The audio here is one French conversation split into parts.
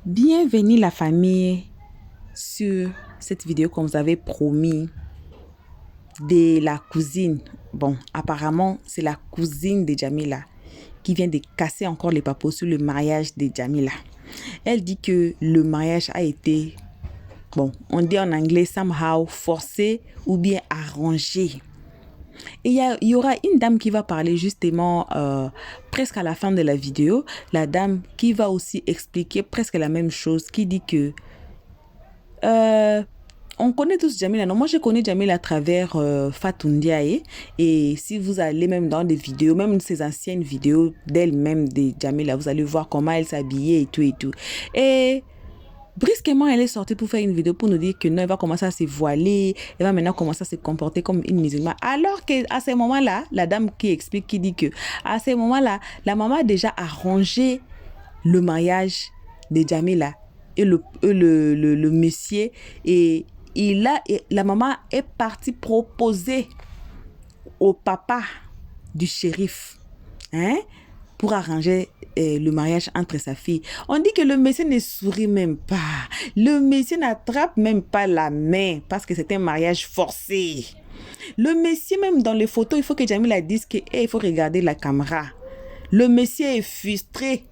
Bienvenue la famille sur cette vidéo qu'on vous avait promis de la cousine. Bon, apparemment, c'est la cousine de Jamila qui vient de casser encore les papos sur le mariage de Jamila. Elle dit que le mariage a été, bon, on dit en anglais somehow forcé ou bien arrangé. Et il y aura une dame qui va parler justement presque à la fin de la vidéo. La dame qui va aussi expliquer presque la même chose, qui dit que on connaît tous Jamila. Non, moi je connais Jamila à travers Fatou Ndiaye. Et si vous allez même dans des vidéos, même ses anciennes vidéos d'elle-même de Jamila, vous allez voir comment elle s'habillait et tout et tout. Et brusquement, elle est sortie pour faire une vidéo pour nous dire que non, elle va commencer à se voiler, elle va maintenant commencer à se comporter comme une musulmane. Alors qu'à ce moment-là, la dame qui explique, qui dit que à ce moment-là, la maman a déjà arrangé le mariage de Jamila et le monsieur, et la maman est partie proposer au papa du shérif, hein, pour arranger le mariage entre sa fille. On dit que le monsieur ne sourit même pas. Le monsieur n'attrape même pas la main parce que c'est un mariage forcé. Le monsieur, même dans les photos, il faut que Jamila dise que il faut regarder la caméra. Le monsieur est frustré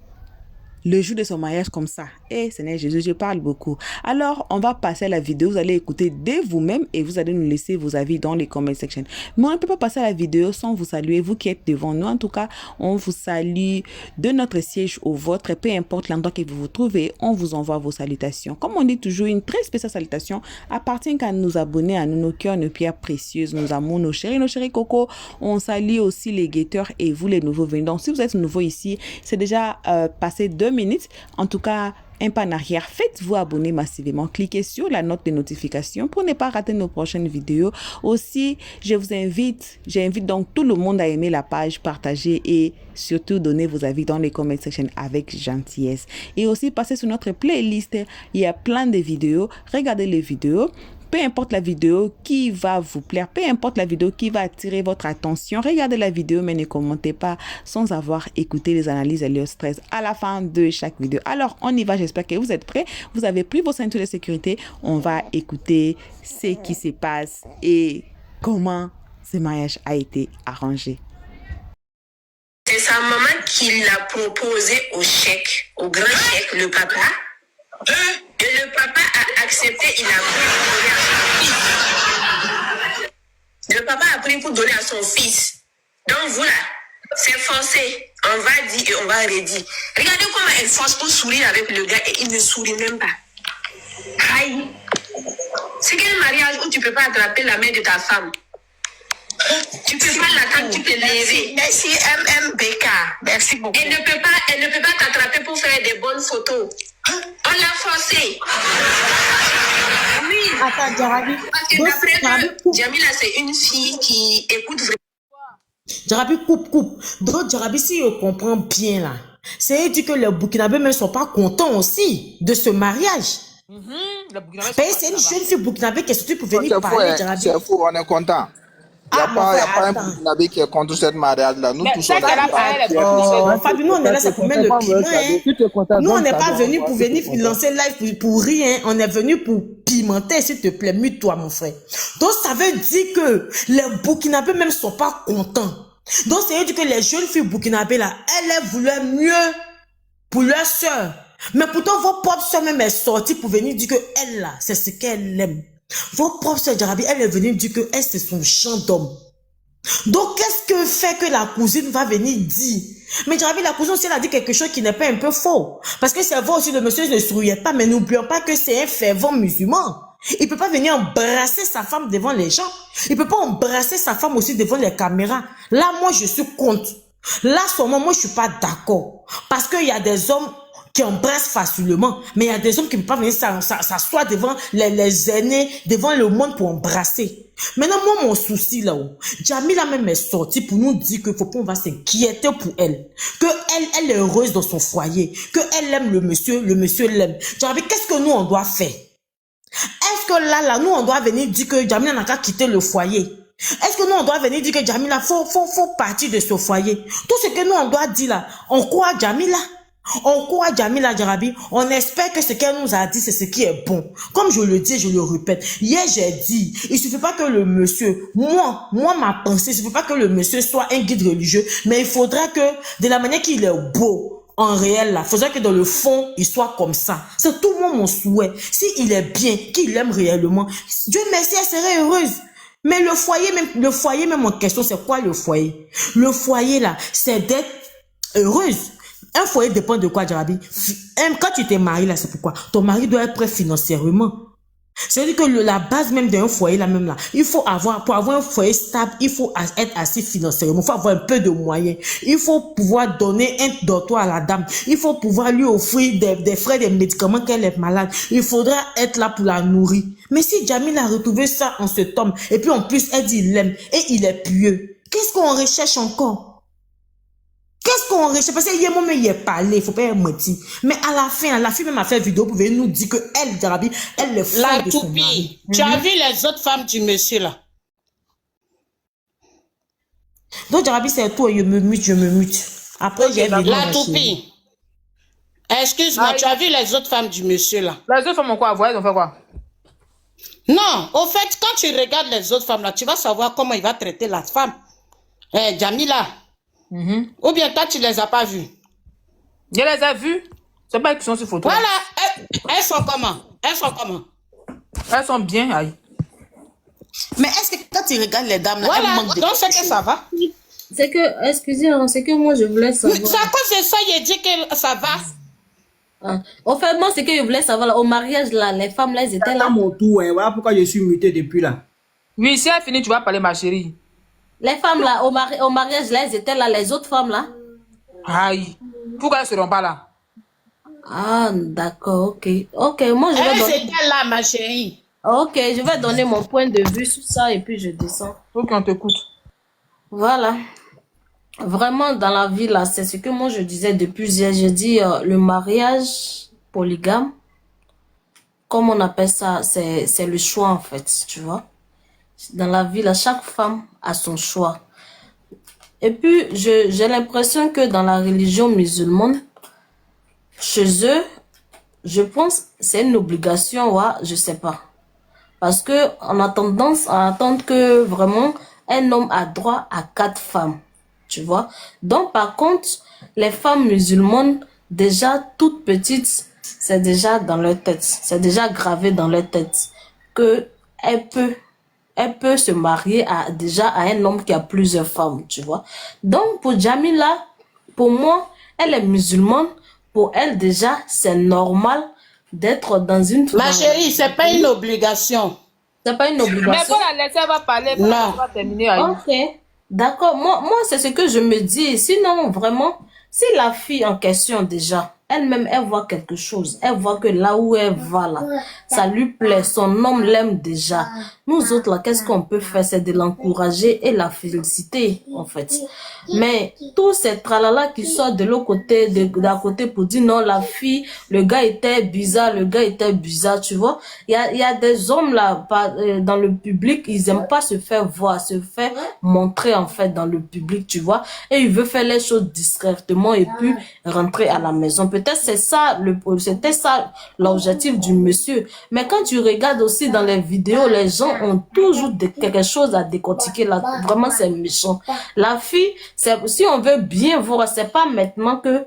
le jour de son mariage comme ça. Seigneur Jésus, je parle beaucoup. Alors, on va passer à la vidéo. Vous allez écouter de vous-même et vous allez nous laisser vos avis dans les comment section. Mais on ne peut pas passer à la vidéo sans vous saluer, vous qui êtes devant nous. En tout cas, on vous salue de notre siège au vôtre. Peu importe l'endroit que vous vous trouvez, on vous envoie vos salutations. Comme on dit toujours, une très spéciale salutation appartient qu'à nos abonnés, à nous, nos cœurs, nos pierres précieuses, nos amours, nos chéris cocos. On salue aussi les guetteurs et vous les nouveaux venus. Donc, si vous êtes nouveau ici, c'est déjà passé 2 minutes. En tout cas, un pas en arrière, faites-vous abonner massivement. Cliquez sur la note de notification pour ne pas rater nos prochaines vidéos. Aussi, j'invite donc tout le monde à aimer la page, partager et surtout donner vos avis dans les comment section avec gentillesse. Et aussi, passez sur notre playlist. Il y a plein de vidéos. Regardez les vidéos. Peu importe la vidéo qui va vous plaire, peu importe la vidéo qui va attirer votre attention, regardez la vidéo mais ne commentez pas sans avoir écouté les analyses Elios 13 à la fin de chaque vidéo. Alors, on y va, j'espère que vous êtes prêts. Vous avez pris vos ceintures de sécurité. On va écouter ce qui se passe et comment ce mariage a été arrangé. C'est sa maman qui l'a proposé au chèque, au grand chèque, le papa. Et le papa a accepté, il a pris pour donner à son fils. Le papa a pris pour donner à son fils. Donc voilà, c'est forcé. On va dire et on va redire. Regardez comment elle force pour sourire avec le gars et il ne sourit même pas. Aïe. C'est quel mariage où tu ne peux pas attraper la main de ta femme? Tu peux pas l'attendre, tu peux lever. Merci MMBK. Merci beaucoup. Elle ne peut pas t'attraper pour faire des bonnes photos. On l'a forcé. Oui. Attends, Jarabi. Parce que d'après eux, Jamila, c'est une fille qui écoute vraiment. Jarabi, coupe. Donc, Jarabi, si je comprends bien là, c'est dit que les Burkinabés ne sont pas contents aussi de ce mariage. C'est une jeune fille burkinabé qui est sortie pour venir parler, Jarabi. C'est fou, on est content. Il n'y a pas un Burkinabé qui est contre cette mariage-là. Nous tous sommes Fabien, nous on est là, c'est pour mettre le piment. Nous on n'est pas venu pour venir lancer live pour rien. On est venu pour pimenter, s'il te plaît. Mute-toi, mon frère. Donc ça veut dire que les Burkinabés même sont pas contents. Donc ça veut dire que les jeunes filles burkinabées là, elles voulaient mieux pour leur soeur. Mais pourtant, vos propres soeurs même est sortie pour venir dire que elle là, c'est ce qu'elle aime. Vos propres soeurs Jarabi, elle est venue dire que elle c'est son champ d'homme. Donc qu'est-ce que fait que la cousine va venir dire? Mais Jarabi, la cousine aussi elle a dit quelque chose qui n'est pas un peu faux. Parce que c'est vrai aussi, le monsieur ne souriait pas, mais n'oublions pas que c'est un fervent musulman. Il peut pas venir embrasser sa femme devant les gens. Il peut pas embrasser sa femme aussi devant les caméras. Là, moi, je suis contre. Là, seulement, moi, je suis pas d'accord. Parce qu'il y a des hommes qui embrassent facilement, mais il y a des hommes qui ne peuvent pas venir s'asseoir devant les aînés, devant le monde pour embrasser. Maintenant, moi, mon souci là-haut, Jamila même est sortie pour nous dire que faut pas on va s'inquiéter pour elle. Que elle est heureuse dans son foyer. Que elle aime le monsieur l'aime. Jamila, qu'est-ce que nous, on doit faire? Est-ce que là, nous, on doit venir dire que Jamila n'a qu'à quitter le foyer? Est-ce que nous, on doit venir dire que Jamila, faut partir de ce foyer? Tout ce que nous, on doit dire là, on croit Jamila. On croit à Jamila Jarabi, on espère que ce qu'elle nous a dit, c'est ce qui est bon. Comme je le dis, je le répète. Hier, j'ai dit, il suffit pas que le monsieur, moi, ma pensée, il suffit pas que le monsieur soit un guide religieux, mais il faudrait que, de la manière qu'il est beau, en réel, là, il faudrait que dans le fond, il soit comme ça. C'est tout mon souhait. S'il est bien, qu'il aime réellement, Dieu merci, elle serait heureuse. Mais le foyer même en question, c'est quoi le foyer? Le foyer, là, c'est d'être heureuse. Un foyer dépend de quoi, Jarabi? Quand tu t'es marié, là, c'est pourquoi? Ton mari doit être prêt financièrement. C'est-à-dire que la base même d'un foyer, là, même là, il faut avoir, pour avoir un foyer stable, il faut être assez financièrement. Il faut avoir un peu de moyens. Il faut pouvoir donner un dortoir à la dame. Il faut pouvoir lui offrir des frais, des médicaments qu'elle est malade. Il faudra être là pour la nourrir. Mais si Jamil a retrouvé ça en cet homme, et puis en plus, elle dit il l'aime, et il est pieux, qu'est-ce qu'on recherche encore? Qu'est-ce qu'on recherche? Parce qu'il y a un moment, il est parlé, il faut pas être mentir. Mais à la fin, la fille même a fait vidéo, vous pouvez nous dire que elle, Jarabi, elle le fait de son mari. Tu as vu les autres femmes du monsieur là? Donc, Jarabi, c'est tout, je me mute. Après, j'ai vu la toupie. Excuse-moi, tu as vu les autres femmes du monsieur là? Les autres femmes ont quoi? Elles ont fait quoi? Non, au fait, quand tu regardes les autres femmes là, tu vas savoir comment il va traiter la femme. Jamila. Ou bien toi, tu les as pas vues? Je les ai vues. C'est pas qu'ils sont sur photo. Voilà. Elles sont comment? Elles sont comment? Elles sont bien. Aïe. Mais est-ce que quand tu regardes les dames là, voilà, elles manquent de donc c'est que ça va. C'est que, excusez-moi, c'est que moi je voulais savoir. C'est à cause de ça, il dit que ça va. Ah. Au fait, moi, c'est que je voulais savoir, là, au mariage, là, les femmes, là, elles étaient là. À mon tour, hein. Voilà pourquoi je suis muté depuis là. Oui, si elle finit, tu vas parler, ma chérie. Les femmes, là, au mariage, là, elles étaient là, les autres femmes, là. Aïe. Pourquoi elles ne seront pas là? Ah, d'accord, ok. Ok, moi, je vais Elles donner... étaient là, ma chérie. Ok, je vais donner mon point de vue sur ça et puis je descends. Ok, on t'écoute. Voilà. Vraiment, dans la vie, là, c'est ce que moi, je disais depuis hier. J'ai dit, le mariage polygame, comme on appelle ça, c'est le choix, en fait, tu vois. Dans la vie, là, chaque femme a son choix. Et puis, j'ai l'impression que dans la religion musulmane, chez eux, je pense c'est une obligation, ouais, je sais pas. Parce que on a tendance à attendre que vraiment un homme a droit à 4 femmes, tu vois. Donc, par contre, les femmes musulmanes, déjà toutes petites, c'est déjà dans leur tête, c'est déjà gravé dans leur tête que elle peut se marier déjà à un homme qui a plusieurs femmes, tu vois. Donc, pour Jamila, pour moi, elle est musulmane. Pour elle, déjà, c'est normal d'être dans une... Ma chérie, c'est pas une obligation. C'est pas une obligation. Mais faut la laisser, elle va parler. Non. Elle va terminer. Ok, d'accord. Moi, c'est ce que je me dis. Sinon, vraiment, si la fille en question, déjà, elle-même, elle voit quelque chose. Elle voit que là où elle va, là, ça lui plaît. Son homme l'aime déjà. Nous autres, là, qu'est-ce qu'on peut faire? C'est de l'encourager et la féliciter, en fait. Mais tous ces tralala qui sortent de l'autre côté, d'un côté pour dire non, la fille, le gars était bizarre, tu vois. Il y a des hommes, là, dans le public, ils aiment pas se faire voir, se faire montrer, en fait, dans le public, tu vois. Et ils veulent faire les choses discrètement et puis rentrer à la maison. Peut-être c'était ça l'objectif du monsieur. Mais quand tu regardes aussi dans les vidéos, les gens ont toujours quelque chose à décortiquer là. Vraiment, c'est méchant. La fille, si on veut bien voir, c'est pas maintenant que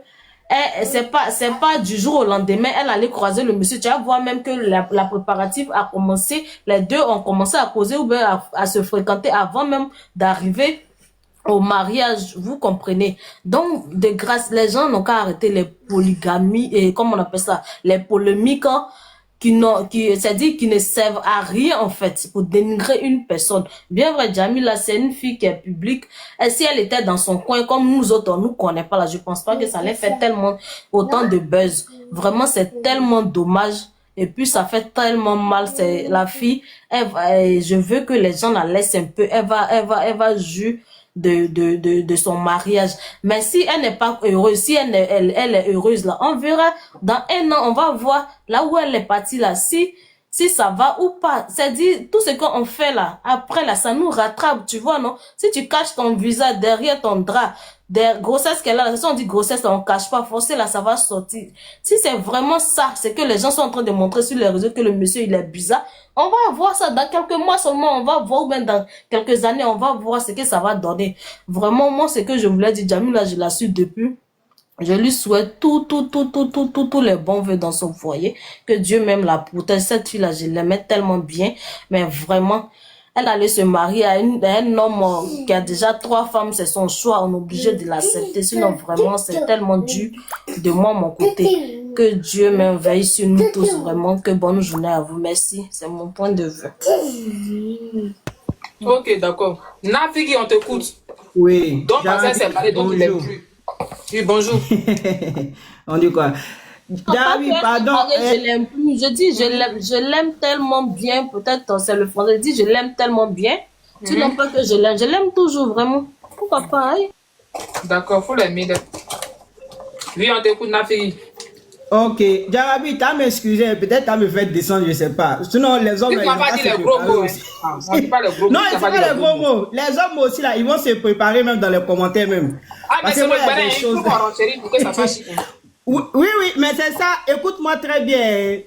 c'est pas du jour au lendemain, elle allait croiser le monsieur. Tu vas voir même que la préparative a commencé, les deux ont commencé à causer ou bien à se fréquenter avant même d'arriver au mariage, vous comprenez. Donc, de grâce, les gens n'ont qu'à arrêter les polygamies et comme on appelle ça, les polémiques, hein, c'est-à-dire qui ne servent à rien en fait pour dénigrer une personne. Bien vrai, Jamila, c'est une fille qui est publique. Et si elle était dans son coin comme nous autres, on nous connaît pas là, je pense pas que ça allait faire tellement autant de buzz. Vraiment, c'est tellement dommage. Et puis, ça fait tellement mal. C'est la fille, je veux que les gens la laissent un peu. Elle va jouer de son mariage. Mais si elle n'est pas heureuse, si elle est heureuse là, on verra dans un an, on va voir là où elle est partie là, si ça va ou pas. C'est-à-dire, tout ce qu'on fait là, après là, ça nous rattrape, tu vois, non? Si tu caches ton visage derrière ton drap, des grossesses qu'elle a, on dit grossesse, on cache pas, forcément là, ça va sortir. Si c'est vraiment ça, c'est que les gens sont en train de montrer sur les réseaux que le monsieur, il est bizarre, on va voir ça dans quelques mois seulement, on va voir, ou même dans quelques années, on va voir ce que ça va donner. Vraiment, moi, ce que je voulais dire, Jamila, je la suis depuis. Je lui souhaite tous les bons vœux dans son foyer. Que Dieu même la protège. Cette fille-là, je l'aimais tellement bien. Mais vraiment, elle allait se marier à un homme qui a déjà 3 femmes. C'est son choix. On est obligé de l'accepter. Sinon, vraiment, c'est tellement dur de moi, mon côté. Que Dieu même veille sur nous tous. Vraiment, que bonne journée à vous. Merci. C'est mon point de vue. Ok, d'accord. Nafigi, on t'écoute. Oui. Donc, ça s'est marié, donc il est plus. Oui, bonjour. On dit quoi? David, pardon. Je l'aime plus. Je dis, je l'aime tellement bien. Peut-être c'est le français. Je dis, je l'aime tellement bien. Sinon, pas que je l'aime toujours, vraiment. Pourquoi pas, hein? D'accord, faut l'aimer. Oui, on t'écoute, Nafi. Ok, Jarabi, t'as m'excusé, peut-être t'as me fait descendre, je sais pas. Sinon, les hommes. Tu m'as pas dit les gros mots. On dit pas les gros mots. Non, il faut pas les gros mots. Les hommes aussi, là, ils vont se préparer même dans les commentaires même. Ah, mais c'est le bonheur, il faut qu'on renchérit pour que ça fasse. Oui, mais c'est ça. Écoute-moi très bien.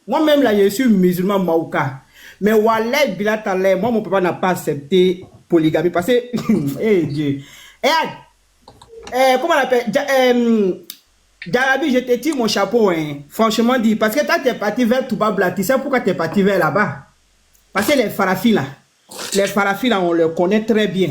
Moi-même, là, je suis musulman maouka. Mais Wallet Bilatalé, moi, mon papa n'a pas accepté polygamie parce que. Eh Dieu. Comment on appelle? Jarabi, je te tire mon chapeau, hein. Franchement dit. Parce que toi, tu es parti vers Toubabla. Tu sais pourquoi tu es parti vers là-bas? Parce que les farafis, là, on les connaît très bien.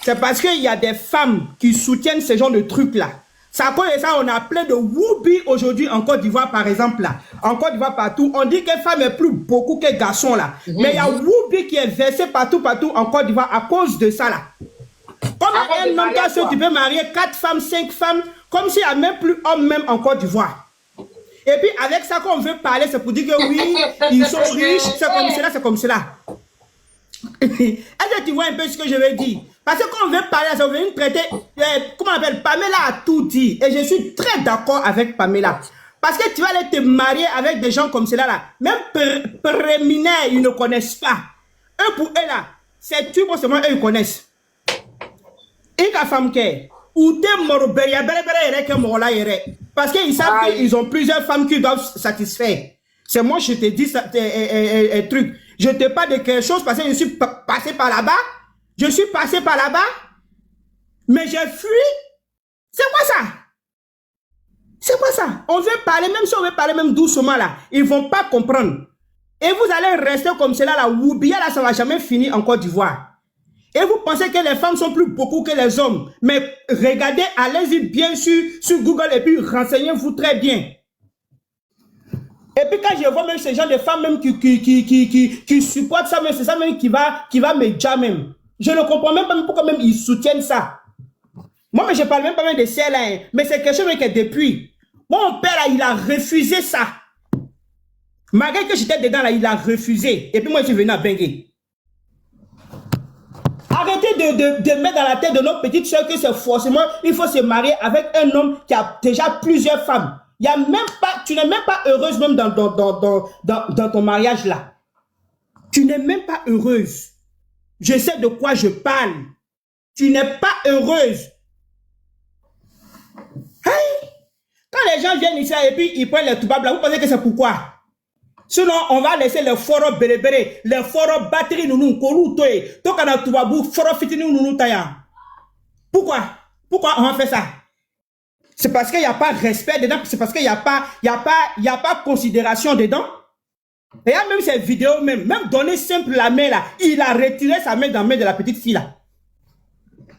C'est parce qu'il y a des femmes qui soutiennent ce genre de trucs-là. Ça, pour ça, on a plein de woubi aujourd'hui en Côte d'Ivoire, par exemple, là. En Côte d'Ivoire, partout. On dit que femme est plus beaucoup que garçon, là. Mais il y a woubi qui est versé partout en Côte d'Ivoire à cause de ça, là. Comme un homme, toi, tu peux marier 4 femmes, 5 femmes, comme s'il n'y a même plus homme même en Côte d'Ivoire. Et puis, avec ça, quand on veut parler, c'est pour dire que oui, ils sont riches, c'est comme cela, c'est comme cela. Est-ce que tu vois un peu ce que je veux dire? Parce que quand on veut parler, on veut traiter, comment on appelle, Pamela a tout dit. Et je suis très d'accord avec Pamela. Parce que tu vas aller te marier avec des gens comme cela là. Même préliminaires, ils ne connaissent pas. Eux, pour eux là, c'est tu, pour seulement eux, ils connaissent. Et la femme qui est, ou t'es mort, parce qu'ils savent qu'ils ont plusieurs femmes qui doivent satisfaire. C'est moi, je te dis ça, un truc. Je te parle de quelque chose parce que je suis passé par là-bas. Je suis passé par là-bas. Mais j'ai fui. C'est quoi ça? C'est quoi ça? On veut parler, même si on veut parler même doucement là, ils vont pas comprendre. Et vous allez rester comme cela là, Woubia là, ça va jamais finir en Côte d'Ivoire. Et vous pensez que les femmes sont plus beaucoup que les hommes. Mais regardez, allez-y bien sur Google et puis renseignez-vous très bien. Et puis quand je vois même ces gens de femmes même qui supportent ça, c'est ça même qui va me dire même. Je ne comprends même pas pourquoi même ils soutiennent ça. Moi, mais je parle même pas même de ça là, hein. Mais c'est quelque chose que depuis. Mon père là, il a refusé ça. Malgré que j'étais dedans là, il a refusé. Et puis moi, je suis venu à Bengué. Arrêtez de mettre dans la tête de notre petite soeur que c'est forcément, il faut se marier avec un homme qui a déjà plusieurs femmes. Il y a même pas, tu n'es même pas heureuse même dans ton mariage là. Tu n'es même pas heureuse. Je sais de quoi je parle. Tu n'es pas heureuse. Hey! Quand les gens viennent ici et puis ils prennent les toubabs là, vous pensez que c'est pourquoi? Sinon, on va laisser les forums bérébérés, les forums batteries nounou, kolou toé, tokana toubabou, forum fitini nounou taya. Pourquoi? Pourquoi on fait ça? C'est parce qu'il n'y a pas de respect dedans, c'est parce qu'il n'y a pas considération dedans. Et il y a même ces vidéos, même donner simple la main là, il a retiré sa main dans la main de la petite fille là.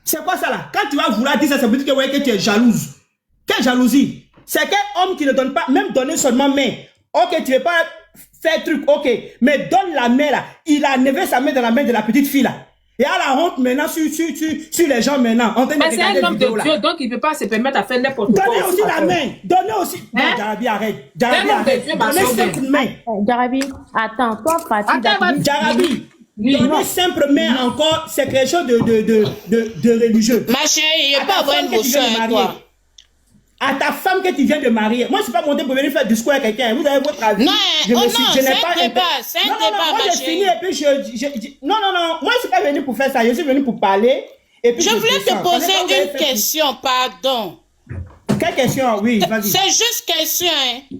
C'est quoi ça là? Quand tu vas vouloir dire ça, ça veut dire que, ouais, que tu es jalouse. Quelle jalousie? C'est quel homme qui ne donne pas, même donner seulement main. Ok, tu ne veux pas faire truc, ok, mais donne la main là. Il a enlevé sa main dans la main de la petite fille là. Et à la honte maintenant sur les gens maintenant. Mais c'est un homme de Dieu, donc il ne peut pas se permettre à faire n'importe quoi. Donnez aussi la main. Donnez aussi. Non, Jarabi, arrête. Jarabi, arrête. Donnez simple main. Jarabi, attends, toi, Fatih. Jarabi, donnez simple main encore, c'est quelque chose de religieux. Ma chérie, il n'y a pas avoir une motion avec toi. À ta femme que tu viens de marier. Moi, je ne suis pas monté pour venir faire du discours à quelqu'un. Vous avez votre avis. Non, c'est un débat, moi, j'ai fini et puis non. Moi, je ne suis pas venu pour faire ça. Je suis venu pour parler. Et puis Je voulais te descends. poser Quand vous avez une fait question, pardon. Quelle question? Oui, vas-y. C'est juste question, hein.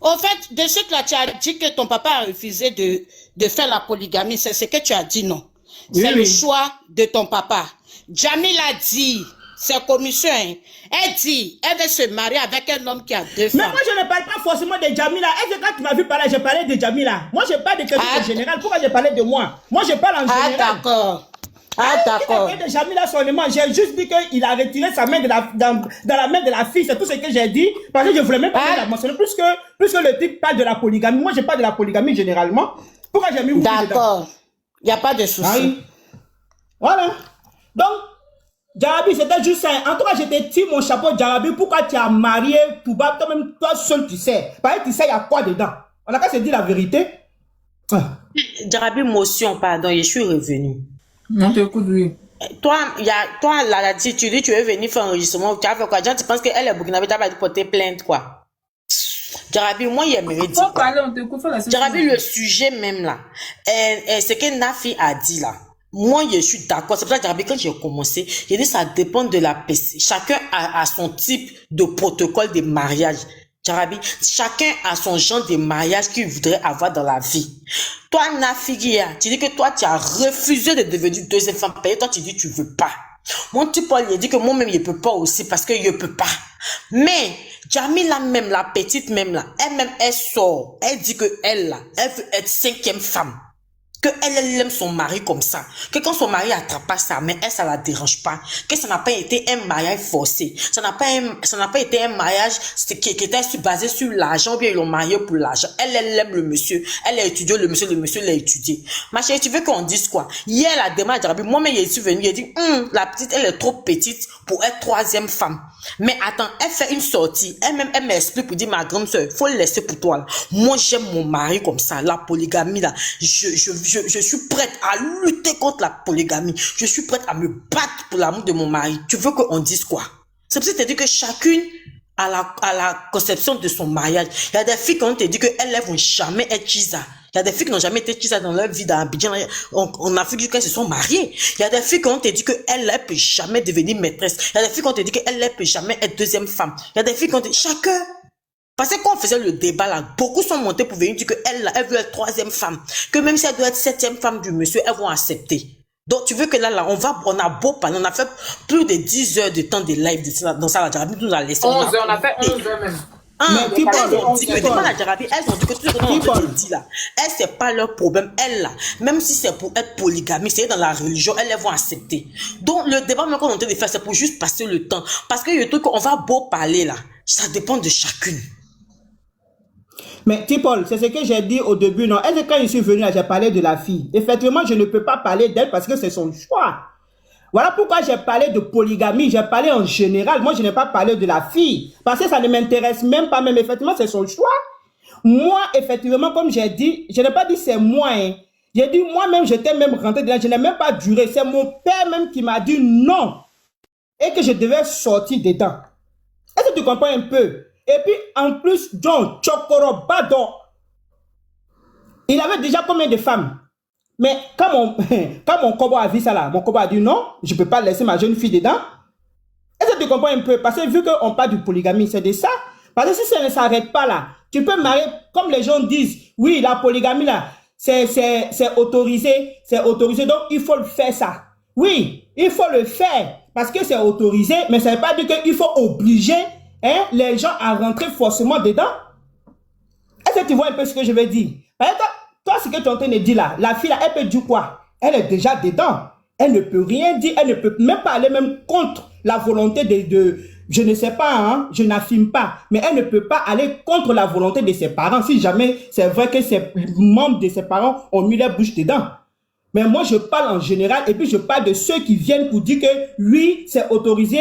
Au fait, de ce que là, tu as dit que ton papa a refusé de faire la polygamie, c'est ce que tu as dit, non? Oui, C'est oui. le choix de ton papa. Jamil a dit, c'est commission, hein. Elle dit, elle veut se marier avec un homme qui a 2 Mais femmes. moi, je ne parle pas forcément de Jamila. Est-ce que quand tu m'as vu parler, j'ai parlé de Jamila? Moi, je parle de quelqu'un en général. Pourquoi j'ai parlé de moi? Moi, je parle en général. Ah, d'accord. Ah, d'accord. De Jamila seulement, j'ai juste dit qu'il a retiré sa main dans la main de la fille. C'est tout ce que j'ai dit. Parce que je voulais même pas la mentionner. Plus que le type parle de la polygamie. Moi, je parle de la polygamie généralement. Pourquoi j'ai mis vous dedans? D'accord. Il n'y a pas de souci. Ah oui. Voilà. Donc, Jarabi, c'était juste ça. En tout cas, je te tire mon chapeau, Jarabi. Pourquoi tu as marié Touba? Toi-même, toi seul, tu sais. Parce que tu sais, il y a quoi dedans? On a qu'à se dire la vérité. Jarabi, motion, pardon, je suis revenu. Non, t'écoutes, oui. Toi, là, tu dis, tu es venu faire un enregistrement. Tu as fait quoi? Genre, tu penses qu'elle est burkinabé, tu as porté plainte, quoi? Jarabi, moi, il aimerait dire. Jarabi, le sujet même, là, ce que Nafi a dit, là. Moi, je suis d'accord. C'est pour ça que Jarabi, quand j'ai commencé, j'ai dit ça dépend de la PC. Chacun a son type de protocole de mariage. Jarabi, chacun a son genre de mariage qu'il voudrait avoir dans la vie. Toi, Nafigia, tu dis que toi, tu as refusé de devenir deuxième femme payée. Toi, tu dis que tu veux pas. Mon petit Paul, il dit que moi-même, je peux pas aussi parce que je peux pas. Mais, Jamila même, la petite même là, elle-même, elle sort. Elle dit que elle là, elle veut être 5e femme. Que elle aime son mari comme ça. Que quand son mari attrape pas sa main, elle, ça la dérange pas. Que ça n'a pas été un mariage forcé. Ça n'a pas été un mariage qui était basé sur l'argent, ou bien ils l'ont marié pour l'argent. Elle aime le monsieur. Elle a étudié le monsieur l'a étudié. Ma chérie, tu veux qu'on dise quoi? Hier, la démarche d'Arabi, moi-même, je suis venue, j'ai dit, la petite, elle est trop petite pour être 3e femme. Mais attends, elle fait une sortie. Elle-même, elle m'explique pour dire, ma grande soeur, faut le laisser pour toi. Là. Moi, j'aime mon mari comme ça, la polygamie, là. Je suis prête à lutter contre la polygamie. Je suis prête à me battre pour l'amour de mon mari. Tu veux qu'on dise quoi? C'est pour ça que tu dis que chacune a la conception de son mariage. Il y a des filles qui ont te dit qu'elles ne vont jamais être chisa. Il y a des filles qui n'ont jamais été chisa dans leur vie dans Abidjan. On a vu qu'elles se sont mariées. Il y a des filles qui ont te dit qu'elles ne peuvent jamais devenir maîtresse. Il y a des filles qui ont te dit qu'elles ne peuvent jamais être deuxième femme. Il y a des filles qui ont dit chacun. Parce que quand on faisait le débat là, beaucoup sont montés pour venir dire qu'elle elle veut être 3e femme. Que même si elle doit être 7e femme du monsieur, elles vont accepter. Donc tu veux que là, on a beau parler, on a fait plus de 10 heures de temps de live dans ça, la Jarabi nous a laissé. 11 heures, on a fait 11 heures même. Elles ont dit que tout ce que tu dis là, elles, c'est pas leur problème. Elles là, même si c'est pour être polygamie, c'est dans la religion, elles vont accepter. Donc le débat même qu'on est en train de faire, c'est pour juste passer le temps. Parce que le truc qu'on va beau parler là, ça dépend de chacune. Mais Tipol, c'est ce que j'ai dit au début, non? Elle, quand je suis venu, j'ai parlé de la fille. Effectivement, je ne peux pas parler d'elle parce que c'est son choix. Voilà pourquoi j'ai parlé de polygamie, j'ai parlé en général. Moi, je n'ai pas parlé de la fille parce que ça ne m'intéresse même pas. Même effectivement, c'est son choix. Moi, effectivement, comme j'ai dit, je n'ai pas dit c'est moi. Hein. J'ai dit moi-même, j'étais même rentré dedans. Je n'ai même pas duré. C'est mon père même qui m'a dit non et que je devais sortir dedans. Est-ce que tu comprends un peu? Et puis, en plus, John Chokoro Badon, il avait déjà combien de femmes? Mais quand mon Kobo a vu ça là, mon Kobo a dit non, je ne peux pas laisser ma jeune fille dedans. Est-ce que tu comprends un peu? Parce que vu qu'on parle de polygamie, c'est de ça. Parce que si ça ne s'arrête pas là, tu peux marier, comme les gens disent, oui, la polygamie là, c'est autorisé, donc il faut le faire ça. Oui, il faut le faire, parce que c'est autorisé, mais ça ne veut pas dire qu'il faut obliger les gens à rentrer forcément dedans. Est-ce que tu vois un peu ce que je veux dire? Toi, ce que tu es en train de dire là, la fille là, elle peut dire quoi? Elle est déjà dedans. Elle ne peut rien dire, elle ne peut même pas aller même contre la volonté de je ne sais pas, hein, je n'affirme pas, mais elle ne peut pas aller contre la volonté de ses parents si jamais c'est vrai que ses membres de ses parents ont mis leur bouche dedans. Mais moi, je parle en général et puis je parle de ceux qui viennent pour dire que oui, c'est autorisé,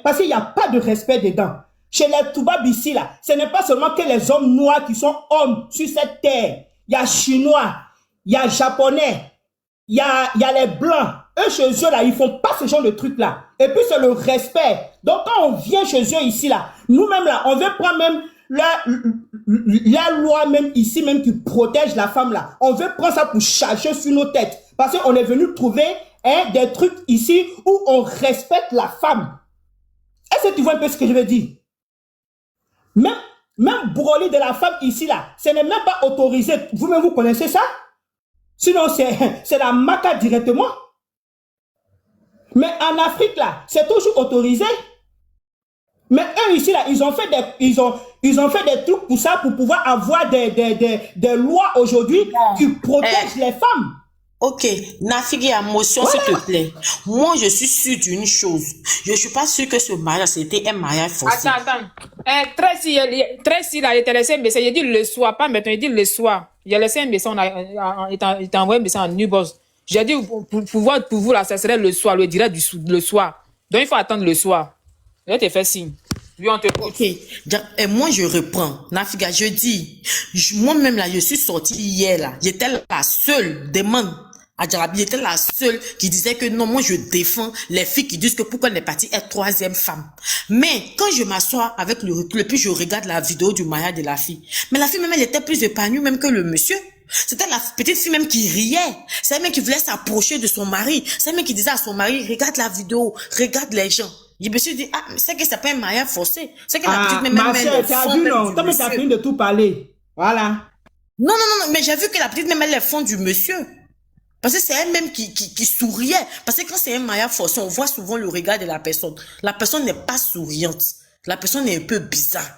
parce qu'il n'y a pas de respect dedans. Chez les Toubab ici, là, ce n'est pas seulement que les hommes noirs qui sont hommes sur cette terre. Il y a Chinois, il y a Japonais, il y a les Blancs. Eux, chez eux, là, ils font pas ce genre de trucs-là. Et puis, c'est le respect. Donc, quand on vient chez eux ici, là, nous-mêmes, là, on veut prendre même la loi même ici même qui protège la femme là, on veut prendre ça pour charger sur nos têtes parce qu'on est venu trouver hein, des trucs ici où on respecte la femme. Est-ce que tu vois un peu ce que je veux dire? Même brûler de la femme ici, là, ce n'est même pas autorisé. Vous-même, vous connaissez ça? Sinon, c'est la maca directement. Mais en Afrique, là, c'est toujours autorisé. Mais eux, ici, là, ils ont fait des trucs pour ça, pour pouvoir avoir des lois aujourd'hui qui protègent les femmes. Ok, Nafigi, émotion, s'il te plaît. Moi, je suis sûre d'une chose. Je ne suis pas sûre que ce mariage, c'était un mariage forcé. Attends. Tracy, là, il était laissé un message. Il dit le soir, pas maintenant, il dit le soir. Il a laissé un message, il t'a envoyé un message en New Boss. J'ai dit, pour vous, là, ça serait le soir, le direct le soir. Donc, il faut attendre le soir. Je t'ai fait signe. Lui, on te écoute. Ok. Et moi, je reprends. Nafiga, je dis, moi-même, là, je suis sortie hier, là. J'étais la seule demande à Djarabi. J'étais la seule qui disait que non, moi, je défends les filles qui disent que pourquoi elle est partie être troisième femme. Mais quand je m'assois avec le recul, et puis je regarde la vidéo du mariage de la fille, mais la fille même, elle était plus épanouie même que le monsieur. C'était la petite fille même qui riait. C'est elle même qui voulait s'approcher de son mari. C'est elle même qui disait à son mari, regarde la vidéo, regarde les gens. Je me suis dit, ah, c'est que c'est pas un mariage forcé. C'est que la petite même... Ma soeur, tu as vu, non? Toi, mais tu as fini de tout parler. Voilà. Non, mais j'ai vu que la petite même, elle est fond du monsieur. Parce que c'est elle-même qui souriait. Parce que quand c'est un mariage forcé, on voit souvent le regard de la personne. La personne n'est pas souriante. La personne est un peu bizarre.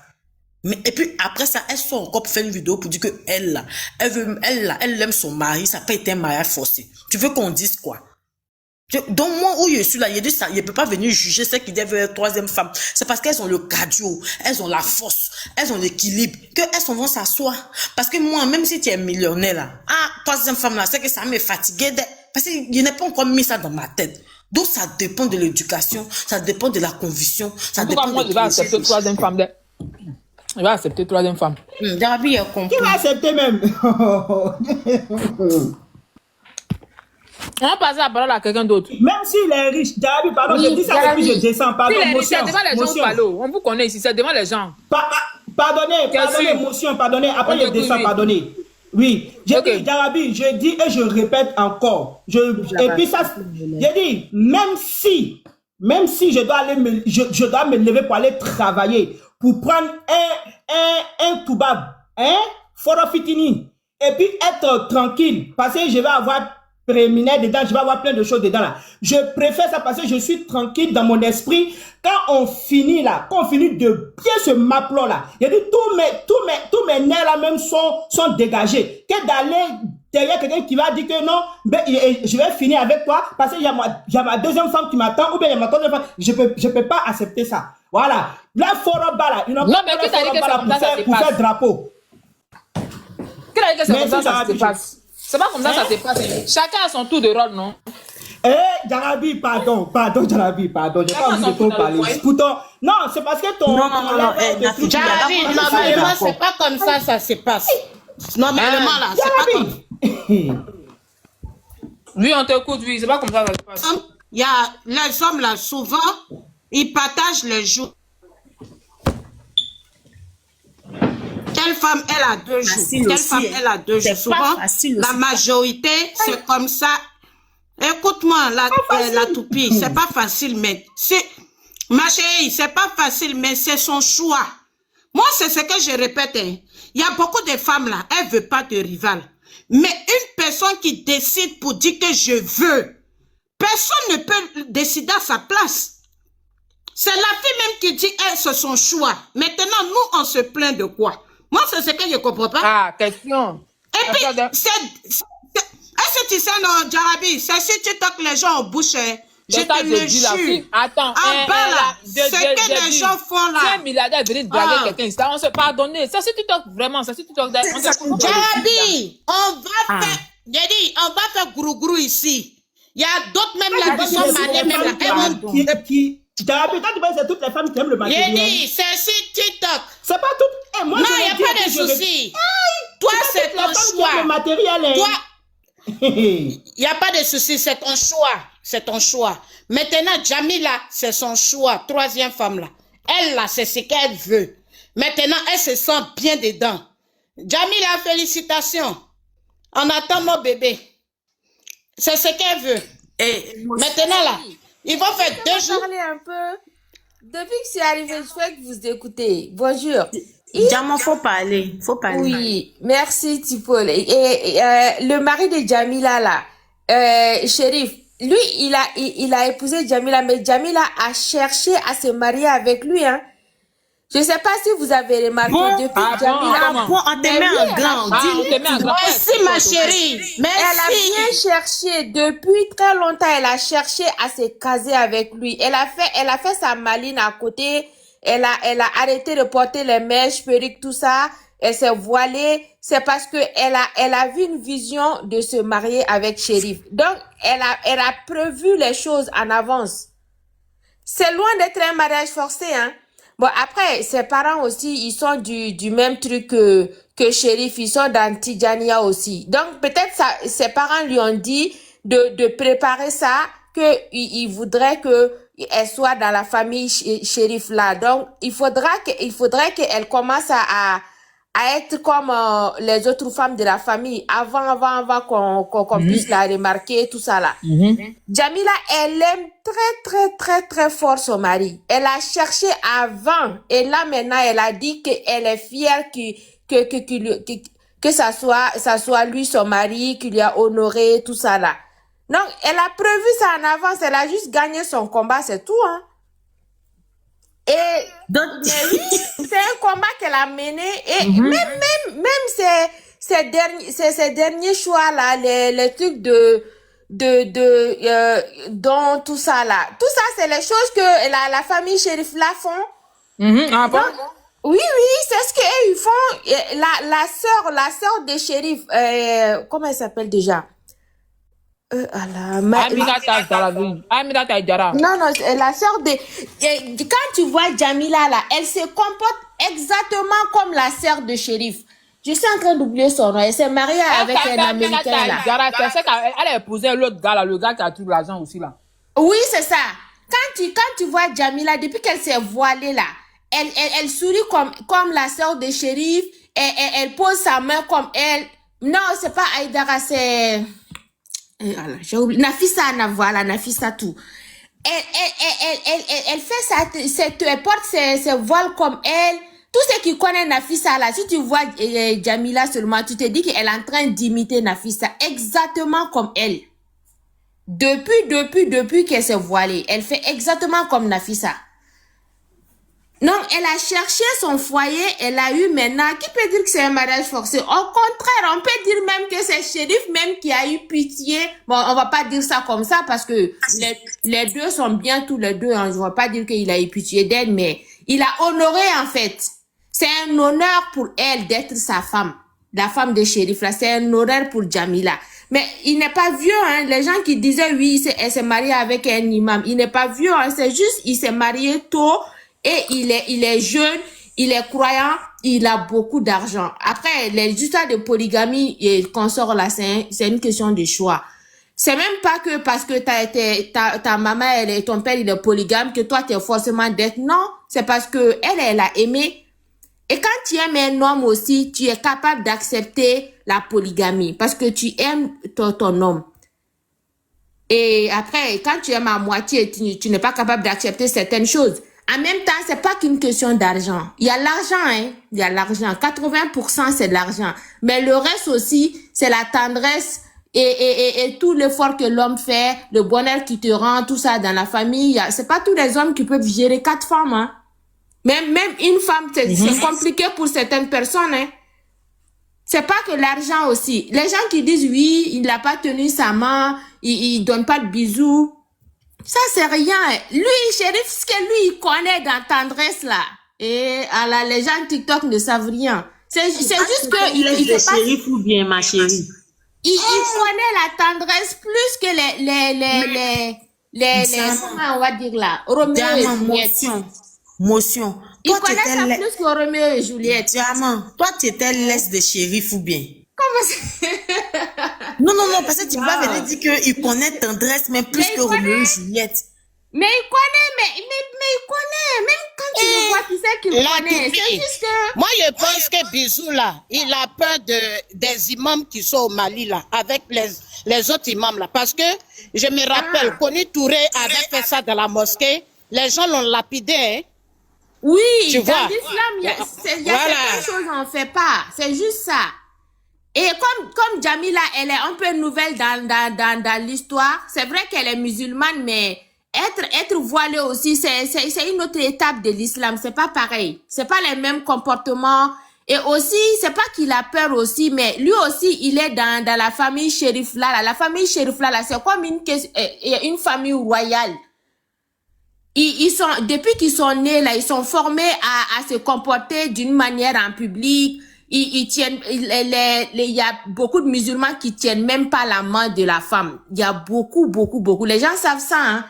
Mais, et puis, après ça, elle sort encore pour faire une vidéo pour dire que elle aime son mari. Ça n'a pas été un mariage forcé. Tu veux qu'on dise quoi? Donc, moi, où je suis là, il dit ça, il ne peut pas venir juger celles qui devaient être troisième femme. C'est parce qu'elles ont le cardio, elles ont la force, elles ont l'équilibre, qu'elles vont s'asseoir. Parce que moi, même si tu es millionnaire là, troisième femme là, c'est que ça me fatigué. Parce que je n'ai pas encore mis ça dans ma tête. Donc, ça dépend de l'éducation, ça dépend de la conviction, ça dépend de... Moi, je vais accepter troisième femme. Je vais accepter troisième femme. Djarabi a compris. Tu vas accepter même. On va passer la parole à quelqu'un d'autre. Même s'il est riche, Djarabi, pardon, je dis ça et puis je descends. Pardon, c'est devant les gens, Palo. On vous connaît ici, c'est devant les gens. Pardonnez, motion, pardonnez. Après, je descends, pardonnez. Oui, j'ai dit, Djarabi, je dis et je répète encore. Et puis ça, j'ai dit, même si je dois aller je dois me lever pour aller travailler, pour prendre un toubab, foro fitini, et puis être tranquille, parce que je vais avoir préliminaire dedans, je vais avoir plein de choses dedans là. Je préfère ça parce que je suis tranquille dans mon esprit. Quand on finit là, quand on finit de bien se m'appeler là, il y a dit tous mes nerfs là même sont dégagés. Que d'aller derrière quelqu'un qui va dire que non, ben, je vais finir avec toi parce qu'il y a ma deuxième femme qui m'attend ou bien il y a ma troisième femme. Je peux pas accepter ça. Voilà. Là, forum bas là, ils n'ont pas pour faire drapeau. Qui a dit que c'est comme ça se passe? C'est pas comme ça ça se passe. Chacun a son tour de rôle, non? Djarabi, pardon, Djarabi, pardon, j'ai pas envie de trop parler. Pourtant, non, c'est parce que ton... Non, Djarabi, normalement, c'est pas comme ça, ça se passe. Normalement, là, c'est pas comme ça. Oui, on t'écoute, oui, c'est pas comme ça, ça se passe. Il y a les hommes, là, souvent, ils partagent les jours. Quelle femme, elle a 2 jours. Quelle femme, elle a 2 jours. Souvent, la majorité, c'est comme ça. Écoute-moi, la toupie, c'est pas facile, mais ma chérie, c'est pas facile, mais c'est son choix. Moi, c'est ce que je répète. Il y a beaucoup de femmes là, elles veulent pas de rival. Mais une personne qui décide pour dire que je veux, personne ne peut décider à sa place. C'est la fille même qui dit, c'est son choix. Maintenant, nous, on se plaint de quoi? Moi, c'est ce que je comprends pas. Ah, question. Et puis, est-ce que tu sais, non, Djarabi, c'est si tu toques les gens en bouche, je te le jure. Attends, en bas là, ce que les gens font là. Si un milliardaire venait de draguer quelqu'un, on se pardonne. Ça, si tu toques vraiment, ça, si tu toques... Djarabi, on va faire... J'ai dit, on va faire grou-grou ici. Il y a d'autres même là qui sont mariés même là. Djarabi, quand tu vois, c'est toutes les femmes qui aiment le matériel. J'ai dit, c'est si TikTok. C'est pas tout. Non, il n'y a pas de souci. Toi, c'est ton choix. Le matériel, toi, il n'y a pas de souci, c'est ton choix. C'est ton choix. Maintenant, Jamila, c'est son choix. 3e femme là. Elle là, c'est ce qu'elle veut. Maintenant, elle se sent bien dedans. Jamila, félicitations. On attend nos bébés. C'est ce qu'elle veut. Et maintenant là, ils vont faire 2 jours. Parler un peu. Depuis que je suis arrivée, je fais que vous écoutez. Bonjour. Diamant, faut parler. Oui, merci Tipol. Et le mari de Jamila là, Chérif, lui, il a épousé Jamila, mais Jamila a cherché à se marier avec lui, hein. Je sais pas si vous avez remarqué depuis Jamila. On te met en grand. Merci ma chérie. Merci. Elle a bien cherché depuis très longtemps. Elle a cherché à se caser avec lui. Elle a fait sa maline à côté. Elle a arrêté de porter les mèches, perruques, tout ça. Elle s'est voilée. C'est parce que elle a vu une vision de se marier avec Chérif. Donc elle a prévu les choses en avance. C'est loin d'être un mariage forcé, hein. Bon, après, ses parents aussi, ils sont du même truc que Chérif, ils sont dans Tidjania aussi. Donc, peut-être ses parents lui ont dit de préparer ça, ils voudraient qu'elle soit dans la famille Chérif là. Donc, il faudrait qu'elle commence à être comme les autres femmes de la famille avant qu'on puisse la remarquer, tout ça là. Jamila, elle aime très fort son mari. Elle a cherché avant et là maintenant elle a dit qu'elle est fière que ça soit lui son mari qui lui a honoré, tout ça là. Donc elle a prévu ça en avance, elle a juste gagné son combat, c'est tout, hein. Et donc, oui, c'est un combat qu'elle a mené et même ces derniers choix là, les trucs dont tout ça là, tout ça c'est les choses que la famille Chérif là font. Ah bon? Donc, oui, c'est ce qu'ils font. La sœur de Chérif, comment elle s'appelle déjà? Aminata Jara. Non, la sœur de... Quand tu vois Jamila là, elle se comporte exactement comme la sœur de Chérif. Je suis en train d'oublier son nom. Elle s'est mariée avec un Américain là. Elle a épousé l'autre gars là, le gars qui a tout l'argent aussi là. Oui, c'est ça. Quand tu vois Jamila, depuis qu'elle s'est voilée là, elle sourit comme la sœur de Chérif. Elle pose sa main comme elle. Non, c'est pas Aïdara, c'est... j'ai oublié. Nafissa, voilà, Nafissa tout. Elle fait elle porte ses voiles comme elle. Tout ce qui connaît Nafissa là, si tu vois Jamila seulement, tu te dis qu'elle est en train d'imiter Nafissa exactement comme elle. Depuis qu'elle s'est voilée, elle fait exactement comme Nafissa. Non, elle a cherché son foyer, elle a eu maintenant, qui peut dire que c'est un mariage forcé? Au contraire, on peut dire même que c'est Chérif même qui a eu pitié. Bon, on va pas dire ça comme ça parce que les deux sont bien tous les deux, hein. Je vais pas dire qu'il a eu pitié d'elle, mais il a honoré en fait. C'est un honneur pour elle d'être sa femme. La femme de Chérif là, c'est un honneur pour Jamila. Mais il n'est pas vieux, hein. Les gens qui disaient oui, elle s'est mariée avec un imam. Il n'est pas vieux, hein. C'est juste, il s'est marié tôt. Et il est jeune, il est croyant, il a beaucoup d'argent. Après, les histoires de polygamie et consort là, c'est une question de choix. C'est même pas que parce que ta maman, ton père, il est polygame, que toi, tu es forcément d'être. Non, c'est parce que elle a aimé. Et quand tu aimes un homme aussi, tu es capable d'accepter la polygamie parce que tu aimes ton homme. Et après, quand tu aimes à moitié, tu n'es pas capable d'accepter certaines choses. En même temps, c'est pas qu'une question d'argent. Il y a l'argent, hein. Il y a l'argent. 80% c'est de l'argent. Mais le reste aussi, c'est la tendresse et tout l'effort que l'homme fait, le bonheur qui te rend, tout ça dans la famille. C'est pas tous les hommes qui peuvent gérer 4 femmes, hein. Même une femme, c'est compliqué pour certaines personnes, hein. C'est pas que l'argent aussi. Les gens qui disent oui, il n'a pas tenu sa main, il donne pas de bisous. Ça, c'est rien. Lui, Chérif, ce que lui, il connaît dans tendresse, là. Et les gens TikTok ne savent rien. C'est juste que... Il est de Chérif ou bien ma chérie? Il connaît la tendresse plus que les comment on va dire là, Roméo et Juliette. Motion. Il connaît ça plus que Roméo et Juliette. Diamant, toi, tu étais laisse de Chérif ou bien? Comment ça? Non, parce que tu vas venir dire qu'il connaît tendresse, mais plus que Roméo et Juliette. Mais il connaît, mais il connaît. Même quand tu le vois, tu sais qu'il connaît. C'est juste que... Moi, je pense que Bisou, là, il a peur des imams qui sont au Mali, là, avec les autres imams, là. Parce que, je me rappelle, Koni Touré avait fait ça dans la mosquée. Les gens l'ont lapidé, hein. Oui, tu dans vois. l'islam, il y a certaines choses on ne fait pas. C'est juste ça. Et comme Jamila, elle est un peu nouvelle dans l'histoire, c'est vrai qu'elle est musulmane, mais être voilée aussi, c'est une autre étape de l'islam. C'est pas pareil. C'est pas les mêmes comportements. Et aussi, c'est pas qu'il a peur aussi, mais lui aussi, il est dans la famille Chérif là. La famille Chérif là, c'est comme une famille royale. Ils sont, depuis qu'ils sont nés là, ils sont formés à se comporter d'une manière en public. Ils tiennent, il y a beaucoup de musulmans qui tiennent même pas la main de la femme. Il y a beaucoup. Les gens savent ça, hein.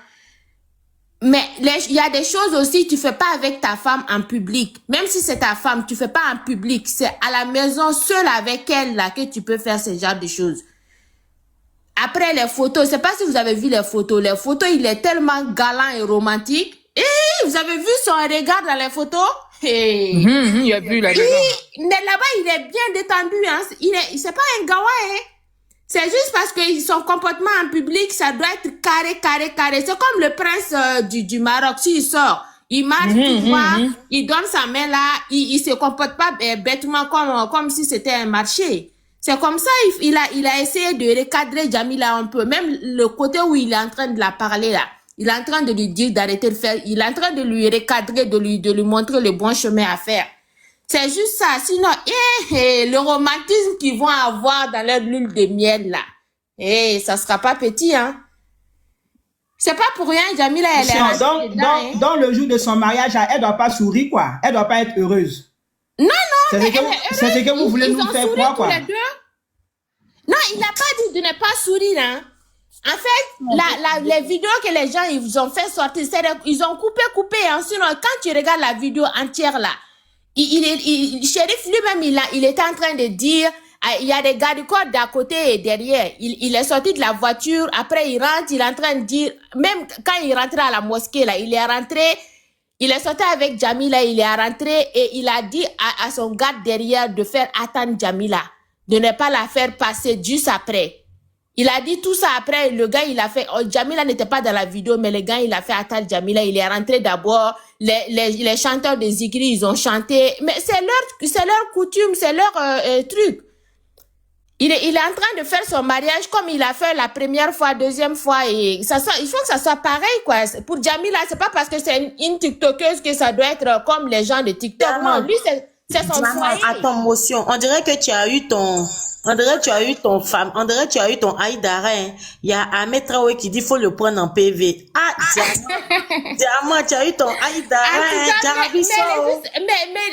Mais il y a des choses aussi, tu fais pas avec ta femme en public. Même si c'est ta femme, tu fais pas en public. C'est à la maison, seule avec elle là, que tu peux faire ce genre de choses. Après les photos, je sais pas si vous avez vu les photos. Les photos, il est tellement galant et romantique. Et vous avez vu son regard dans les photos? Hey. Il a vu la regard. Mais là-bas, il est bien détendu, hein. C'est pas un gawa, hein. C'est juste parce que son comportement en public, ça doit être carré. C'est comme le prince du Maroc. S'il sort, il marche tout droit, il donne sa main là, il se comporte pas bêtement comme si c'était un marché. C'est comme ça, il a essayé de recadrer Jamila un peu. Même le côté où il est en train de la parler là, il est en train de lui dire d'arrêter de faire, il est en train de lui recadrer, de lui montrer le bon chemin à faire. C'est juste ça. Sinon, le romantisme qu'ils vont avoir dans leur lune de miel, là, ça sera pas petit, hein. C'est pas pour rien, Jamila, elle est dans le jour de son mariage, elle doit pas sourire, quoi. Elle doit pas être heureuse. Non, c'est ce que vous voulez nous faire croire, quoi. Non, il n'a pas dit de ne pas sourire, hein. En fait, les vidéos que les gens ils ont fait sortir, ils ont coupé, hein. Sinon, quand tu regardes la vidéo entière, là, Chérif lui-même, il était en train de dire, il y a des gardes-corps d'à côté et derrière. Il est sorti de la voiture, après il rentre, il est en train de dire, même quand il rentrait à la mosquée, là, il est sorti avec Jamila, il est rentré et il a dit à son garde derrière de faire attendre Jamila, de ne pas la faire passer juste après. Il a dit tout ça après, le gars, il a fait, Jamila n'était pas dans la vidéo, mais le gars, il a fait attendre Jamila, il est rentré d'abord, les chanteurs de Zikri, ils ont chanté, mais c'est leur coutume, c'est leur truc. Il est en train de faire son mariage comme il a fait la première fois, deuxième fois, et il faut que ça soit pareil, quoi. Pour Jamila, c'est pas parce que c'est une TikTokeuse que ça doit être comme les gens de TikTok. Non, lui, c'est son foyer. Attends, motion. On dirait que tu as eu ton Aïdara, hein. Il y a Ahmed Traoré qui dit faut le prendre en PV. Ah, Diamant, tu as eu ton Aïdara, mais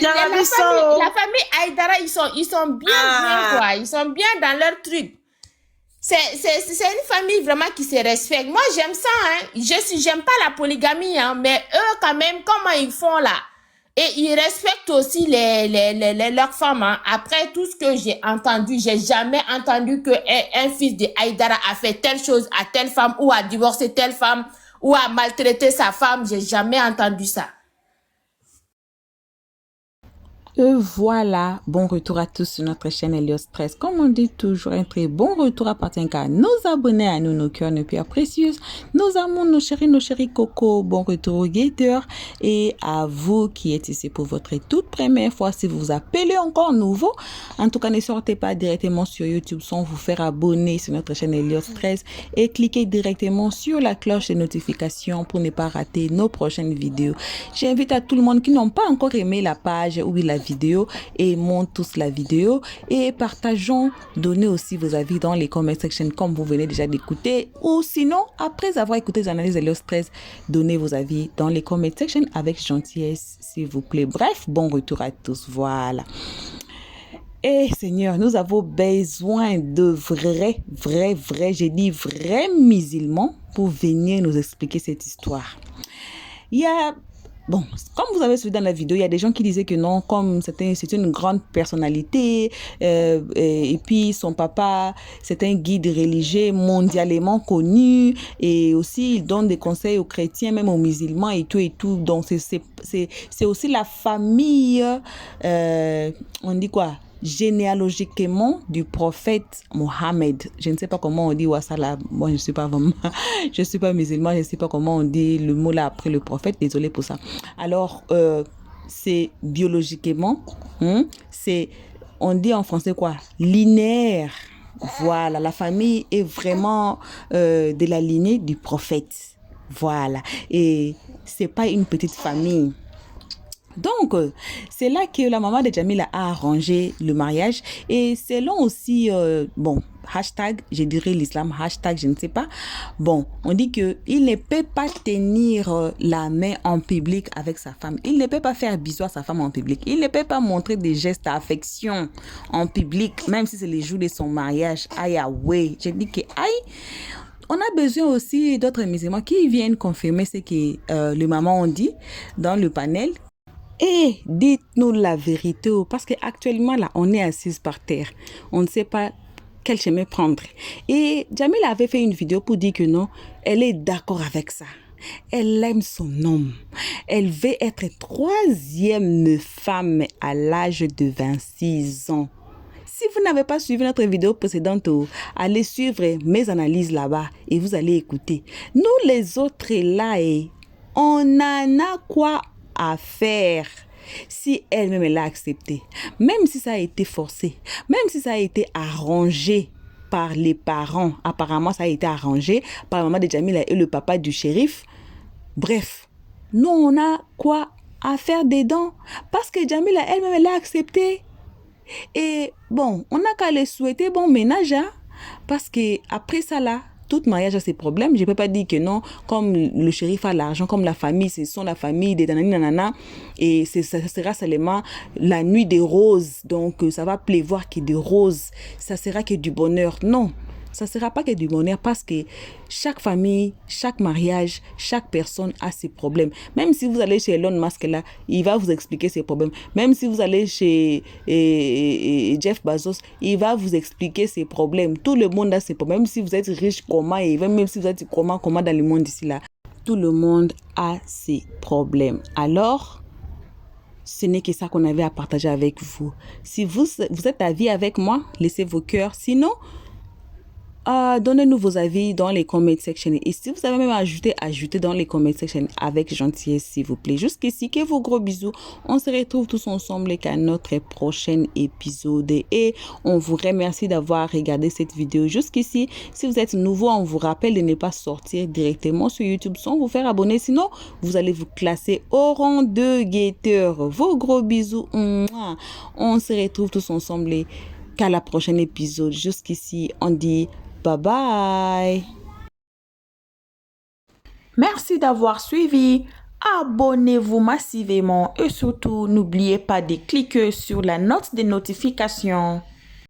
la famille Aïdara, ils sont bien, quoi. Ils sont bien dans leur truc. C'est une famille vraiment qui se respecte. Moi, j'aime ça, hein. J'aime pas la polygamie, hein, mais eux, quand même, comment ils font là? Et ils respectent aussi leurs femmes, hein. Après tout ce que j'ai entendu, j'ai jamais entendu que un fils de Aïdara a fait telle chose à telle femme, ou a divorcé telle femme, ou a maltraité sa femme. J'ai jamais entendu ça. Voilà, bon retour à tous sur notre chaîne Elios Stress. Comme on dit toujours, un très bon retour appartient à nos abonnés, à nous, nos cœurs, nos pierres précieuses, nos amours, nos chéris coco. Bon retour aux guetteurs et à vous qui êtes ici pour votre toute première fois. Si vous vous appelez encore nouveau, en tout cas, ne sortez pas directement sur YouTube sans vous faire abonner sur notre chaîne Elios Stress et cliquez directement sur la cloche de notification pour ne pas rater nos prochaines vidéos. J'invite à tout le monde qui n'ont pas encore aimé la page ou la vidéo et monte tous la vidéo et partageons, donnez aussi vos avis dans les comment section comme vous venez déjà d'écouter, ou sinon après avoir écouté les analyses Elios Stress, donnez vos avis dans les comment section avec gentillesse s'il vous plaît. Bref, bon retour à tous. Voilà. Et Seigneur, nous avons besoin de vrais, j'ai dit vrais musulmans pour venir nous expliquer cette histoire. Il y a bon, comme vous avez suivi dans la vidéo, il y a des gens qui disaient que non, comme c'est une grande personnalité, et puis son papa, c'est un guide religieux mondialement connu, et aussi il donne des conseils aux chrétiens, même aux musulmans et tout. Donc c'est aussi la famille, on dit quoi? Généalogiquement du prophète Mohammed. Je ne sais pas comment on dit Wassala. Moi, je ne suis pas vraiment, je suis pas musulman, je ne sais pas comment on dit le mot là après le prophète. Désolé pour ça. Alors, c'est biologiquement, on dit en français quoi? Linéaire. Voilà, la famille est vraiment de la lignée du prophète. Voilà. Et c'est pas une petite famille. Donc, c'est là que la maman de Jamila a arrangé le mariage. Et selon aussi, bon, hashtag, je dirais l'islam, hashtag, je ne sais pas. Bon, on dit qu'il ne peut pas tenir la main en public avec sa femme. Il ne peut pas faire bisous à sa femme en public. Il ne peut pas montrer des gestes d'affection en public, même si c'est les jours de son mariage. Aïe, ouais. Je dis que, aïe. On a besoin aussi d'autres musulmans qui viennent confirmer ce que le maman ont dit dans le panel. Et dites-nous la vérité, parce qu'actuellement, là, on est assise par terre. On ne sait pas quel chemin prendre. Et Jamila avait fait une vidéo pour dire que non, elle est d'accord avec ça. Elle aime son homme. Elle veut être troisième femme à l'âge de 26 ans. Si vous n'avez pas suivi notre vidéo précédente, allez suivre mes analyses là-bas et vous allez écouter. Nous, les autres là, on en a quoi à faire si elle-même elle a accepté, même si ça a été forcé, même si ça a été arrangé par les parents. Apparemment ça a été arrangé par la maman de Jamila et le papa du shérif. Bref, nous on a quoi à faire dedans parce que Jamila elle-même elle a accepté. Et bon, on n'a qu'à les souhaiter bon ménage, hein, parce que après ça là, tout mariage a ses problèmes. Je ne peux pas dire que non, comme le shérif a l'argent, comme la famille, ce sont la famille des nanana, et ça sera seulement la nuit des roses. Donc, ça va pleuvoir que des roses. Ça sera que du bonheur. Non, ça ne sera pas que du bonheur parce que chaque famille, chaque mariage, chaque personne a ses problèmes. Même si vous allez chez Elon Musk là, il va vous expliquer ses problèmes. Même si vous allez chez Jeff Bezos, il va vous expliquer ses problèmes. Tout le monde a ses problèmes. Même si vous êtes riche comment, et même si vous êtes comment dans le monde ici là, tout le monde a ses problèmes. Alors, ce n'est que ça qu'on avait à partager avec vous. Si vous êtes d'avis avec moi, laissez vos cœurs. Sinon, donnez-nous vos avis dans les comment section. Et si vous avez même ajoutez dans les comment section avec gentillesse, s'il vous plaît. Jusqu'ici, que vos gros bisous. On se retrouve tous ensemble qu'à notre prochain épisode. Et on vous remercie d'avoir regardé cette vidéo jusqu'ici. Si vous êtes nouveau, on vous rappelle de ne pas sortir directement sur YouTube sans vous faire abonner. Sinon, vous allez vous classer au rang de guetteurs. Vos gros bisous. On se retrouve tous ensemble qu'à la prochaine épisode. Jusqu'ici, on dit bye bye. Merci d'avoir suivi. Abonnez-vous massivement et surtout n'oubliez pas de cliquer sur la note de notification.